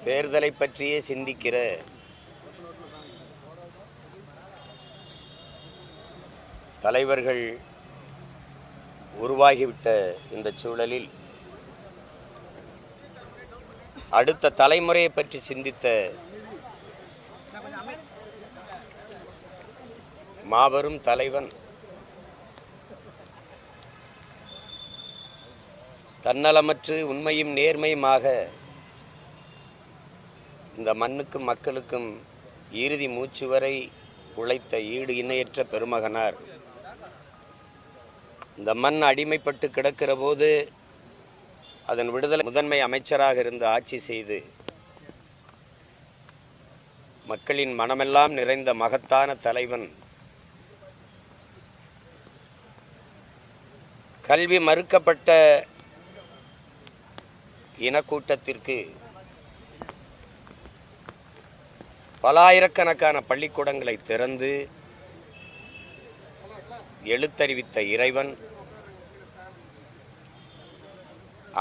தேர்தலை பற்றியே சிந்திக்கிற தலைவர்கள் உருவாகிவிட்ட இந்த சூழலில் அடுத்த தலைமுறையை பற்றி சிந்தித்த மாபெரும் தலைவன் தன்னலமற்று உண்மையும் நேர்மையுமாக இந்த மண்ணுக்கும் மக்களுக்கும் இறுதி மூச்சு வரை உழைத்த ஈடு இணையற்ற பெருமகனார் இந்த மண் அடிமைப்பட்டு கிடக்கிற போது அதன் விடுதலை முதன்மை அமைச்சராக இருந்து ஆட்சி செய்து மக்களின் மனமெல்லாம் நிறைந்த மகத்தான தலைவன் கல்வி மறுக்கப்பட்ட இனக்கூட்டத்திற்கு பலாயிரக்கணக்கான பள்ளிக்கூடங்களை திறந்து எழுத்தறிவித்த இறைவன்,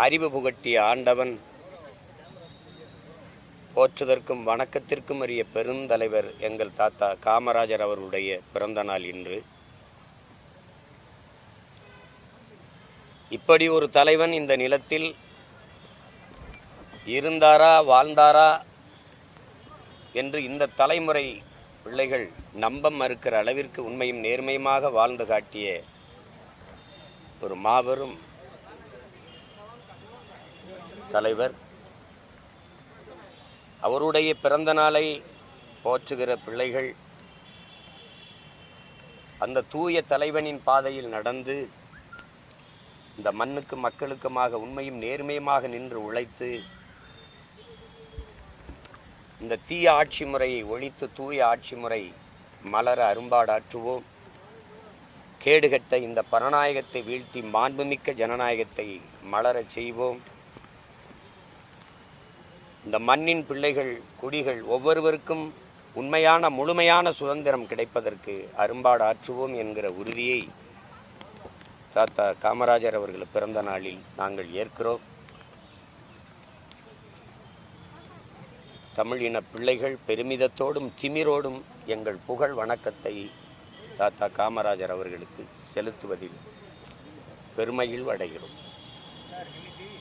அறிவு புகட்டிய ஆண்டவன், போற்றுதற்கும் வணக்கத்திற்கும் உரிய பெருந்தலைவர் எங்கள் தாத்தா காமராஜர் அவர்களுடைய பிறந்த நாள் இன்று. இப்படி ஒரு தலைவன் இந்த நிலத்தில் இருந்தாரா வாழ்ந்தாரா என்று இந்த தலைமுறை பிள்ளைகள் நம்ப மறுக்கிற அளவிற்கு உண்மையும் நேர்மையுமாக வாழ்ந்து காட்டிய ஒரு மாபெரும் தலைவர். அவருடைய பிறந்த நாளை போற்றுகிற பிள்ளைகள் அந்த தூய தலைவனின் பாதையில் நடந்து இந்த மண்ணுக்கு மக்களுக்குமாக உண்மையும் நேர்மையுமாக நின்று உழைத்து இந்த தீய ஆட்சி முறையை ஒழித்து தூய ஆட்சி முறை மலர அரும்பாடாற்றுவோம். கேடுகட்ட இந்த பரநாயகத்தை வீழ்த்தி மாண்புமிக்க ஜனநாயகத்தை மலரச் செய்வோம். இந்த மண்ணின் பிள்ளைகள் குடிகள் ஒவ்வொருவருக்கும் உண்மையான முழுமையான சுதந்திரம் கிடைப்பதற்கு அரும்பாடாற்றுவோம் என்கிற உறுதியை தாத்தா காமராஜர் அவர்கள் பிறந்த நாளில் நாங்கள் ஏற்கிறோம். தமிழ் இன பிள்ளைகள் பெருமிதத்தோடும் திமிரோடும் எங்கள் புகழ் வணக்கத்தை தாத்தா காமராஜர் அவர்களுக்கு செலுத்துவதில் பெருமையில் அடைகிறோம்.